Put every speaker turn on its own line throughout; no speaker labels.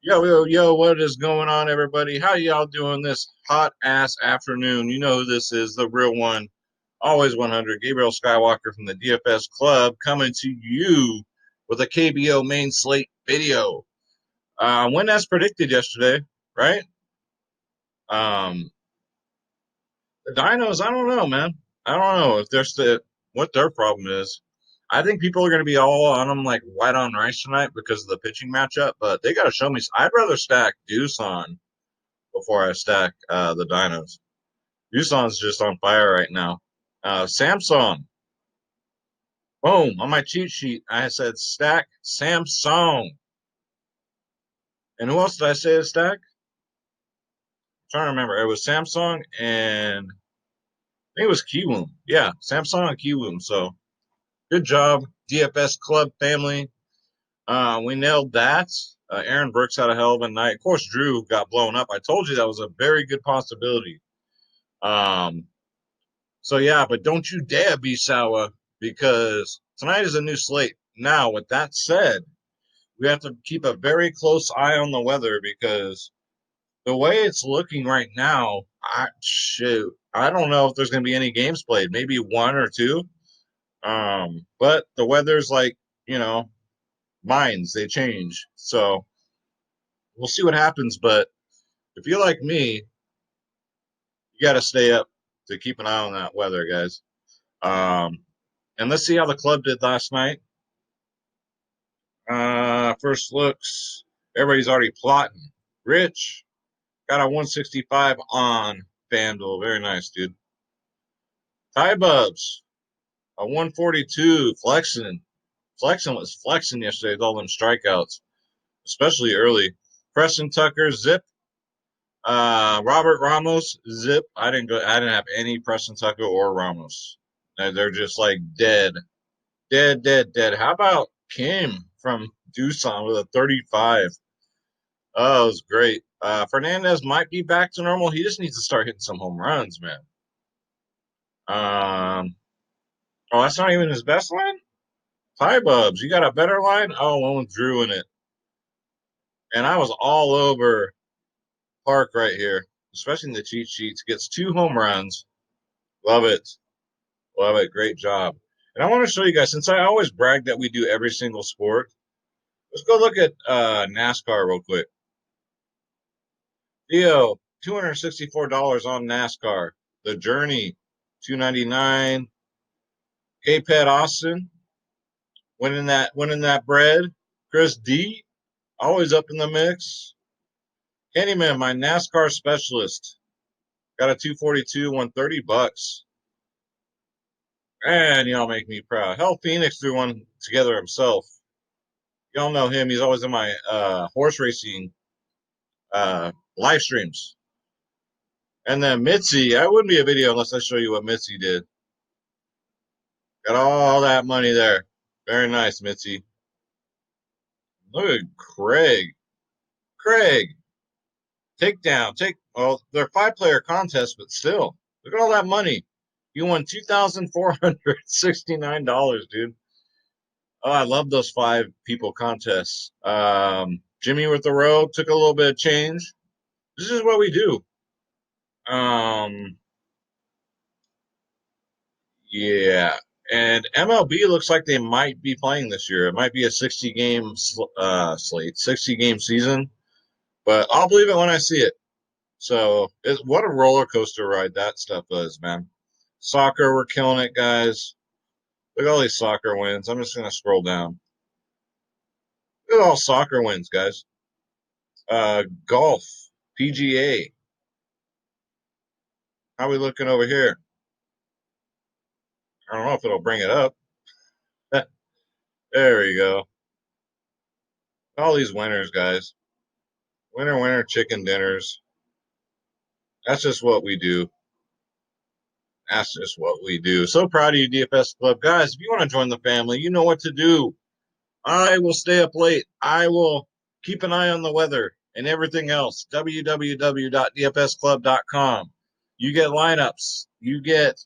Yo, what is going on, everybody? How y'all doing this hot ass afternoon? You know who this is, the real one, always 100, Gabriel Skywalker from the DFS Club, coming to you with a KBO main slate video. When as predicted yesterday, right? Um, the Dinos, I don't know, man. I don't know if there's what their problem is. I think people are going to be all on them like white on rice tonight because of the pitching matchup, but they got to show me. I'd rather stack Deuce on before I stack the dinos. Yuson's just on fire right now. Samsung. Boom. On my cheat sheet, I said stack Samsung. And who else did I say to stack? I'm trying to remember. It was Samsung and I think it was Kiwoom. Yeah, Samsung and Kiwoom. So good job, DFS Club family. We nailed that. Aaron Brooks had a hell of a night. Of course, Drew got blown up. I told you that was a very good possibility. Um, So yeah, but don't you dare be sour because tonight is a new slate. Now, with that said, we have to keep a very close eye on the weather because the way it's looking right now, I don't know if there's going to be any games played. Maybe one or two. But the weather's like mines they change. So we'll see what happens. But if you're like me, you got to stay up to keep an eye on that weather, guys. Um, and let's see how the club did last night. First looks, everybody's already plotting. Rich got a 165 on FanDuel. Very nice, dude. Ty Bubs, a 142 flexing. Flexing was flexing yesterday with all them strikeouts, especially early. Preston Tucker, zip. Robert Ramos, zip. I didn't go. I didn't have any Preston Tucker or Ramos. They're just like dead, dead, dead, dead. How about Kim from Doosan with a 35? Oh, it was great. Fernandez might be back to normal. He just needs to start hitting some home runs, man. Um, oh, that's not even his best line? Hi, Bubs. You got a better line? Oh, one with Drew in it. And I was all over Park right here, especially in the cheat sheets. Gets 2 home runs. Love it. Love it. Great job. And I want to show you guys, since I always brag that we do every single sport, let's go look at NASCAR real quick. Theo, $264 on NASCAR. The Journey, $299. K-Pet Austin, winning that bread. Chris D, always up in the mix. Candyman, my NASCAR specialist, got a 242, $130. And y'all make me proud. Hell Phoenix threw one together himself. Y'all know him. He's always in my horse racing live streams. And then Mitzi, I wouldn't be a video unless I show you what Mitzi did. Got all that money there. Very nice, Mitzi. Look at Craig. Craig, takedown. Well, they're 5-player contests, but still, look at all that money. You won $2,469, dude. Oh, I love those 5 people contests. Jimmy with the row took a little bit of change. This is what we do. Um, yeah. And MLB looks like they might be playing this year. It might be a 60 game slate, 60 game season, but I'll believe it when I see it. So, what a roller coaster ride that stuff is, man. Soccer, we're killing it, guys. Look at all these soccer wins. I'm just going to scroll down. Look at all soccer wins, guys. Golf, PGA. How are we looking over here? I don't know if it'll bring it up. There we go. All these winners, guys. Winner, winner, chicken dinners. That's just what we do. That's just what we do. So proud of you, DFS Club. Guys, if you want to join the family, you know what to do. I will stay up late. I will keep an eye on the weather and everything else. www.dfsclub.com. You get lineups. You get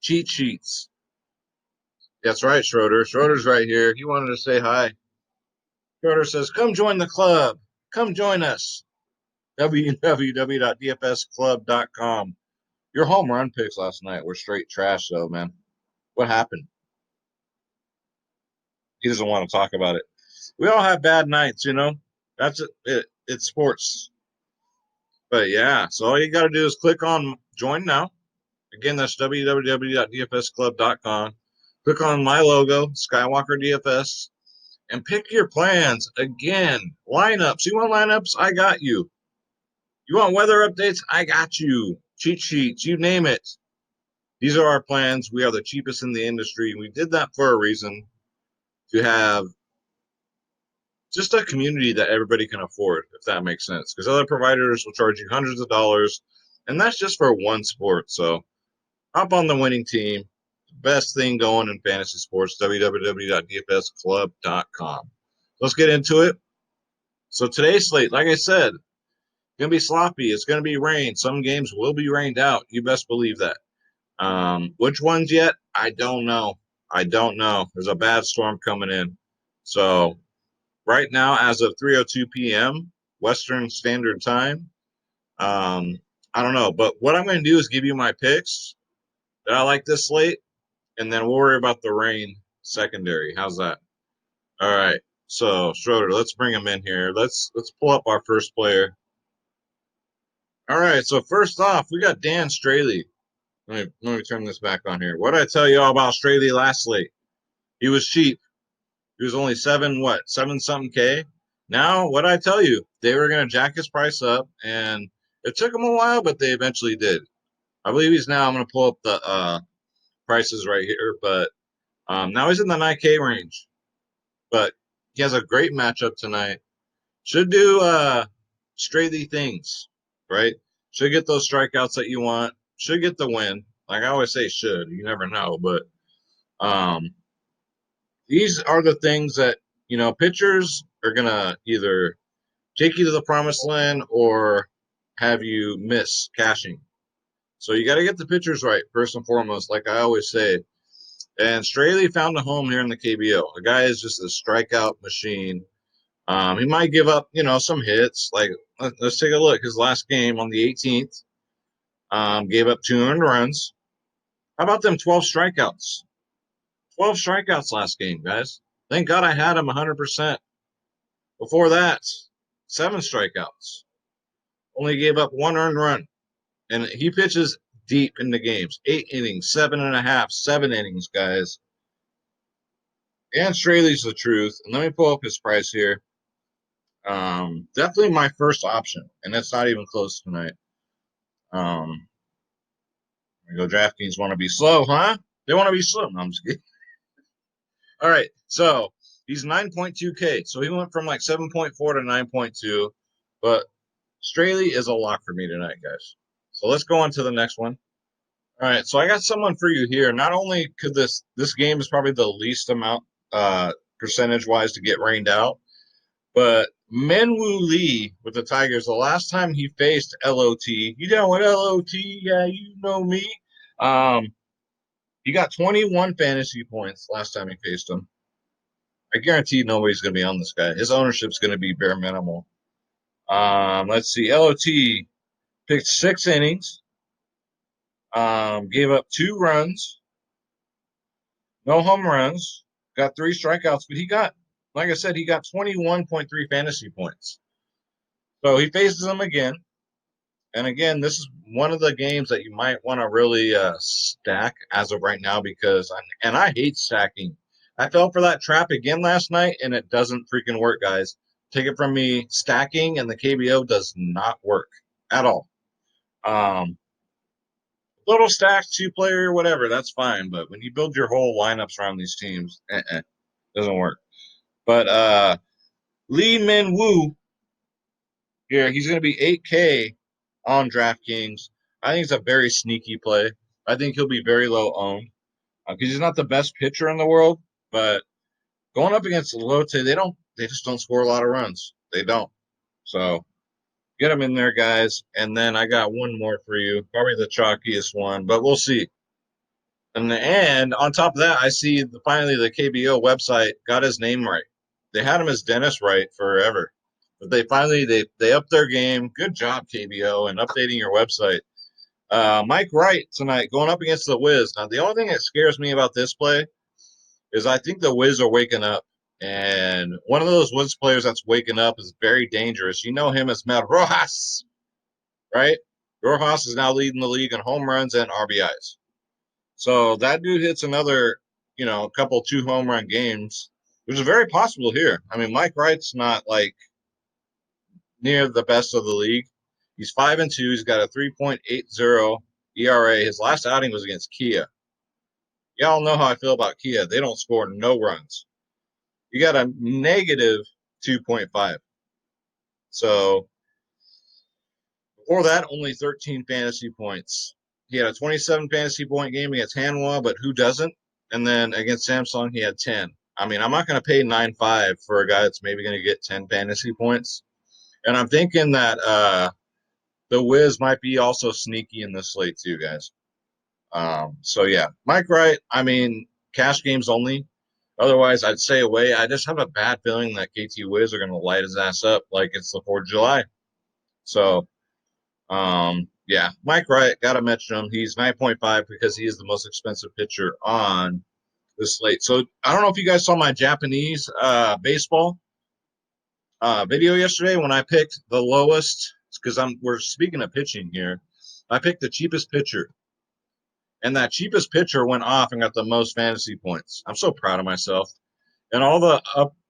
cheat sheets. That's right, Schroeder. Schroeder's right here. He wanted to say hi. Schroeder says, come join the club. come join us. www.dfsclub.com. Your home run picks last night were straight trash, though, man. What happened? He doesn't want to talk about it. We all have bad nights, you know. That's it. It's sports. But yeah, so all you got to do is click on join now. Again, that's www.dfsclub.com. Click on my logo, Skywalker DFS, and pick your plans. Again, lineups. You want lineups? I got you. You want weather updates? I got you. Cheat sheets, you name it. These are our plans. We are the cheapest in the industry. We did that for a reason, to have just a community that everybody can afford, if that makes sense. Because other providers will charge you hundreds of dollars, and that's just for one sport. So hop on the winning team. Best thing going in fantasy sports, www.dfsclub.com. Let's get into it. So today's slate, like I said, going to be sloppy. It's going to be rain. Some games will be rained out. You best believe that. Which ones yet? I don't know. There's a bad storm coming in. So right now, as of 3:02 p.m. Western Standard Time, I don't know. But what I'm going to do is give you my picks that I like this slate, and then we'll worry about the rain secondary. How's that? All right. So Schroeder, let's bring him in here. Let's pull up our first player. All right. So first off, we got Dan Straley. Let me turn this back on here. What did I tell you all about Straley last slate? He was cheap. He was only seven something K. Now, what did I tell you? They were going to jack his price up, and it took him a while, but they eventually did. I believe he's now. I'm going to pull up the prices right here, but now he's in the 9K range. But he has a great matchup tonight. Should do Straley things, right? Should get those strikeouts that you want. Should get the win. Like I always say, should. You never know, but these are the things that, pitchers are going to either take you to the promised land or have you miss cashing. So you got to get the pitchers right, first and foremost, like I always say. And Straley found a home here in the KBO. The guy is just a strikeout machine. He might give up, some hits. Like, let's take a look. His last game on the 18th gave up 2 earned runs. How about them 12 strikeouts? 12 strikeouts last game, guys. Thank God I had him 100%. Before that, 7 strikeouts. Only gave up 1 earned run. And he pitches deep into games. 8 innings, 7.5, 7 innings, guys. And Straley's the truth. And let me pull up his price here. Definitely my first option. And that's not even close tonight. We go DraftKings want to be slow, huh? They want to be slow. No, I'm just kidding. All right. So he's 9.2K. So he went from like 7.4 to 9.2. But Straley is a lock for me tonight, guys. So let's go on to the next one. All right. So I got someone for you here. Not only could this game is probably the least amount percentage wise to get rained out, but Minwoo Lee with the Tigers, the last time he faced LOT, you know what LOT? Yeah, you know me. He got 21 fantasy points last time he faced him. I guarantee nobody's going to be on this guy. His ownership's going to be bare minimal. Let's see. LOT picked 6 innings, gave up 2 runs, no home runs, got 3 strikeouts, but he got, like I said, he got 21.3 fantasy points. So he faces them again. And again, this is one of the games that you might want to really stack as of right now because, and I hate stacking. I fell for that trap again last night, and it doesn't freaking work, guys. Take it from me, stacking and the KBO does not work at all. Little stack, 2-player, whatever, that's fine. But when you build your whole lineups around these teams, doesn't work. But Lee Min Woo here, he's going to be 8K on DraftKings. I think it's a very sneaky play. I think he'll be very low owned because he's not the best pitcher in the world. But going up against Lotte, they just don't score a lot of runs. They don't. So get him in there, guys. And then I got one more for you, probably the chalkiest one, but we'll see. And on top of that, I see finally the KBO website got his name right. They had him as Dennis Wright forever. But they upped their game. Good job, KBO, and updating your website. Mike Wright tonight going up against the Wiz. Now, the only thing that scares me about this play is I think the Wiz are waking up. And one of those Wiz players that's waking up is very dangerous. You know him as Mel Rojas, right? Rojas is now leading the league in home runs and RBIs. So that dude hits another, couple 2 home run games, which is very possible here. I mean, Mike Wright's not like near the best of the league. He's 5-2. He's got a 3.80 ERA. His last outing was against Kia. Y'all know how I feel about Kia. They don't score no runs. You got a negative 2.5. So before that, only 13 fantasy points. He had a 27 fantasy point game against Hanwha, but who doesn't? And then against Samsung, he had 10. I mean, I'm not going to pay 9.5 for a guy that's maybe going to get 10 fantasy points. And I'm thinking that the Wiz might be also sneaky in this slate too, guys. So yeah, Mike Wright. I mean, cash games only. Otherwise, I'd stay away. I just have a bad feeling that KT Wiz are going to light his ass up like it's the 4th of July. So, yeah, Mike Wright, got to mention him. He's 9.5 because he is the most expensive pitcher on this slate. So I don't know if you guys saw my Japanese baseball video yesterday when I picked the lowest, because we're speaking of pitching here. I picked the cheapest pitcher, and that cheapest pitcher went off and got the most fantasy points. I'm so proud of myself. And all the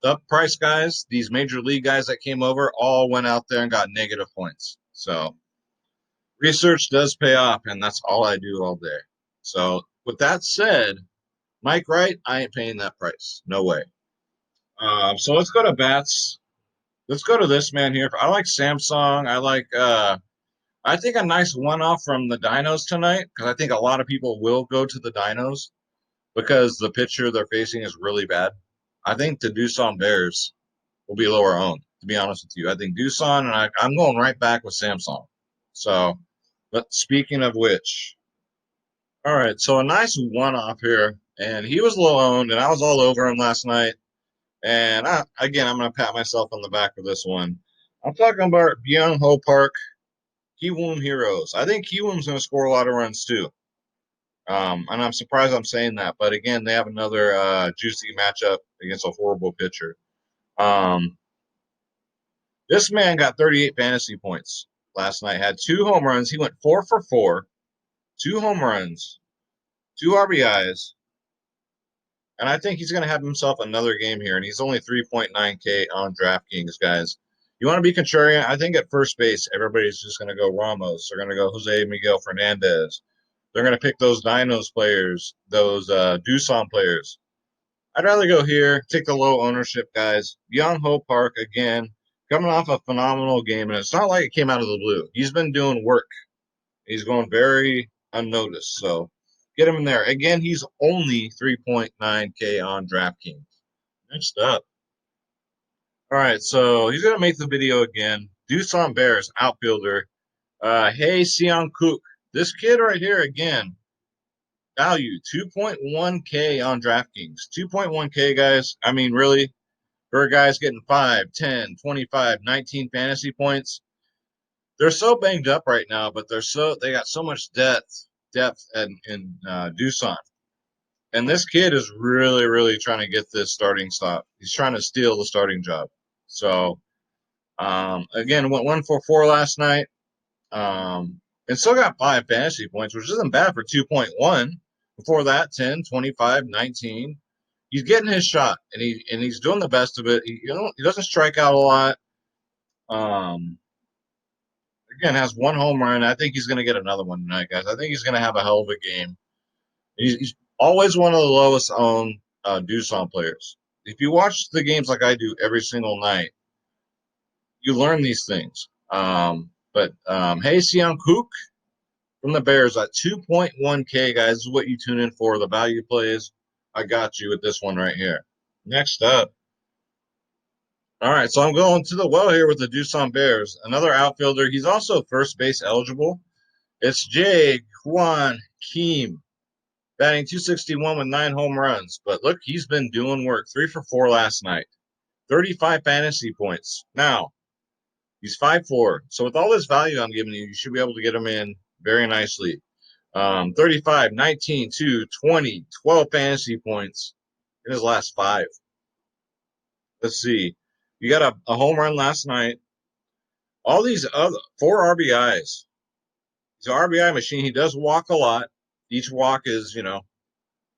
up price guys, these major league guys that came over, all went out there and got negative points. So research does pay off, and that's all I do all day. So with that said, Mike Wright, I ain't paying that price. No way. So let's go to bats. Let's go to this man here. I like Samsung. I think a nice one-off from the Dinos tonight, because I think a lot of people will go to the Dinos because the pitcher they're facing is really bad. I think the Doosan Bears will be lower owned, to be honest with you. I think Doosan, and I'm going right back with Samsung. So, but speaking of which, all right, so a nice one-off here, and he was low owned, and I was all over him last night. And I'm going to pat myself on the back for this one. I'm talking about Byung Ho Park, Kiwoom Heroes. I think Kiwoom's going to score a lot of runs too. And I'm surprised I'm saying that, but again, they have another juicy matchup against a horrible pitcher. This man got 38 fantasy points last night, had 2 home runs. He went 4 for 4, 2 home runs, 2 RBIs. And I think he's going to have himself another game here. And he's only 3.9K on DraftKings, guys. You want to be contrarian? I think at first base, everybody's just going to go Ramos. They're going to go Jose Miguel Fernandez. They're going to pick those Dinos players, those Doosan players. I'd rather go here, take the low ownership guys. Byung Ho Park, again, coming off a phenomenal game. And it's not like it came out of the blue. He's been doing work. He's going very unnoticed. So get him in there. Again, he's only 3.9K on DraftKings. Next up. All right, so he's going to make the video again. Doosan Bears, outfielder. Hey, Seong Kook. This kid right here, again, value 2.1K on DraftKings. 2.1K, guys. I mean, really, for a guy's getting 5, 10, 25, 19 fantasy points. They're so banged up right now, but they got so much depth in Doosan. And this kid is really, really trying to get this starting spot. He's trying to steal the starting job. So, again, went 1 for 4 last night. And still got 5 fantasy points, which isn't bad for 2.1. Before that, 10, 25, 19. He's getting his shot, and he's doing the best of it. He doesn't strike out a lot. Again, has 1 home run. I think he's going to get another one tonight, guys. I think he's going to have a hell of a game. He's always one of the lowest owned Doosan players. If you watch the games like I do every single night, you learn these things. But hey, Seong Kook from the Bears at 2.1K, guys. This is what you tune in for. The value plays. I got you with this one right here. Next up. All right, so I'm going to the well here with the Doosan Bears. Another outfielder. He's also first base eligible. It's Jae Hwan Kim, batting 261 with 9 home runs. But look, he's been doing work. 3 for 4 last night. 35 fantasy points. Now, He's 5'4". So with all this value I'm giving you, you should be able to get him in very nicely. 35, 19, 2, 20, 12 fantasy points in his last 5. Let's see. You got a home run last night. All these other 4 RBIs. He's an RBI machine. He does walk a lot. Each walk is,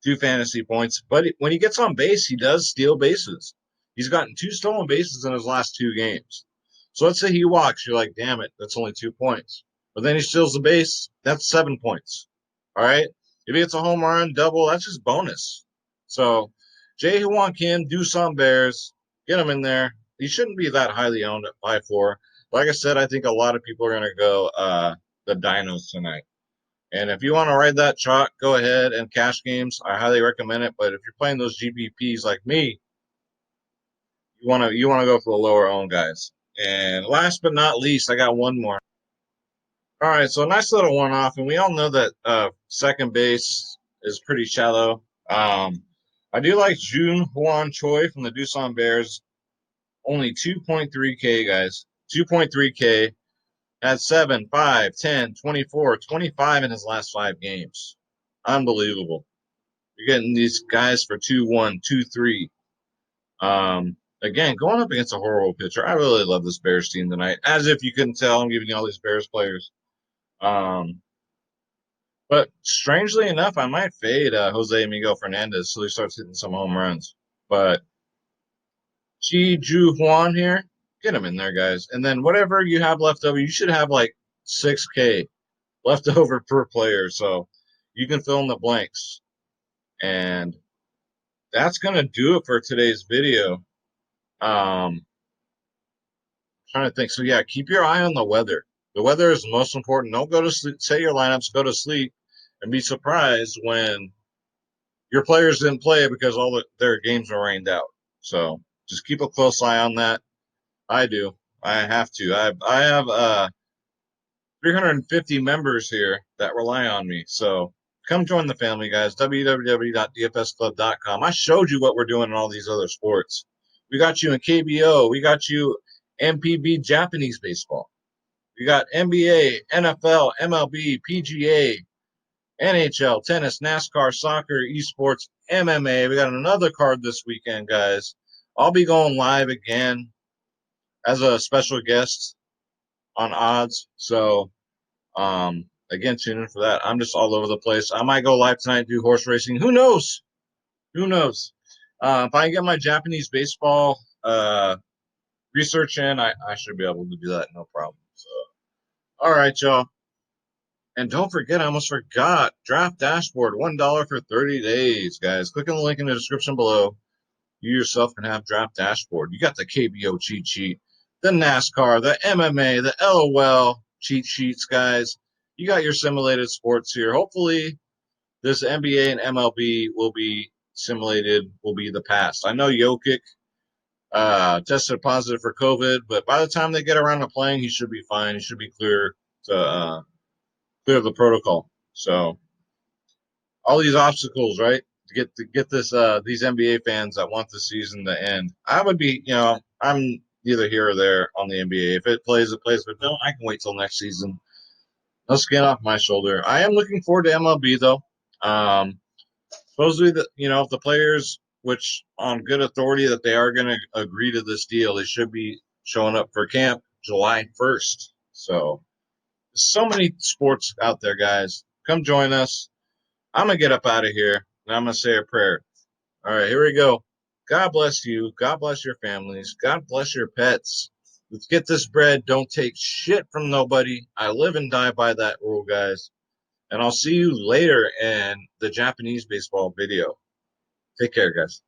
2 fantasy points. But when he gets on base, he does steal bases. He's gotten 2 stolen bases in his last 2 games. So let's say he walks. You're like, damn it, that's only 2 points. But then he steals the base. That's 7 points. All right. If he gets a home run, double, that's just bonus. So Jae-Hwan Kim, do some Bears. Get him in there. He shouldn't be that highly owned at 5'4". Like I said, I think a lot of people are going to go the Dinos tonight. And if you want to ride that chalk, go ahead and cash games. I highly recommend it. But if you're playing those GPPs like me, you wanna go for the lower owned guys. And last but not least, I got one more. All right, so a nice little one off, and we all know that second base is pretty shallow. I do like Jun Hwan Choi from the Doosan Bears. Only 2.3K, guys. 2.3K. Had 7, 5, 10, 24, 25 in his last 5 games. Unbelievable. You're getting these guys for 2-1, 2-3. Again, going up against a horrible pitcher. I really love this Bears team tonight. As if you couldn't tell, I'm giving you all these Bears players. But strangely enough, I might fade Jose Miguel Fernandez so he starts hitting some home runs. But Ji Ju Huan here, get him in there, guys. And then whatever you have left over, you should have like 6K left over per player. So you can fill in the blanks. And that's going to do it for today's video. Trying to think. So, yeah, keep your eye on the weather. The weather is the most important. Don't go to sleep. Say your lineups, go to sleep, and be surprised when your players didn't play because their games were rained out. So just keep a close eye on that. I do. I have to. I have 350 members here that rely on me. So come join the family, guys. www.dfsclub.com. I showed you what we're doing in all these other sports. We got you in KBO. We got you MPB Japanese baseball. We got NBA, NFL, MLB, PGA, NHL, tennis, NASCAR, soccer, esports, MMA. We got another card this weekend, guys. I'll be going live again as a special guest on odds. So, again, tune in for that. I'm just all over the place. I might go live tonight, do horse racing. Who knows? Who knows? If I get my Japanese baseball research in, I should be able to do that, no problem. So, all right, y'all. And don't forget, I almost forgot, Draft Dashboard, $1 for 30 days, guys. Click on the link in the description below. You yourself can have Draft Dashboard. You got the KBO cheat sheet, the NASCAR, the MMA, the LOL cheat sheets, guys. You got your simulated sports here. Hopefully, this NBA and MLB will be simulated, will be the past. I know Jokic tested positive for COVID, but by the time they get around to playing, he should be fine. He should be clear to clear the protocol. So all these obstacles, right? To get this these NBA fans that want the season to end. I would be, I'm either here or there on the NBA. If it plays, it plays. But no, I can wait till next season. No skin off my shoulder. I am looking forward to MLB though. Supposedly, if the players, which on good authority that they are going to agree to this deal, they should be showing up for camp July 1st. So many sports out there, guys. Come join us. I'm going to get up out of here, and I'm going to say a prayer. All right, here we go. God bless you. God bless your families. God bless your pets. Let's get this bread. Don't take shit from nobody. I live and die by that rule, guys. And I'll see you later in the Japanese baseball video. Take care, guys.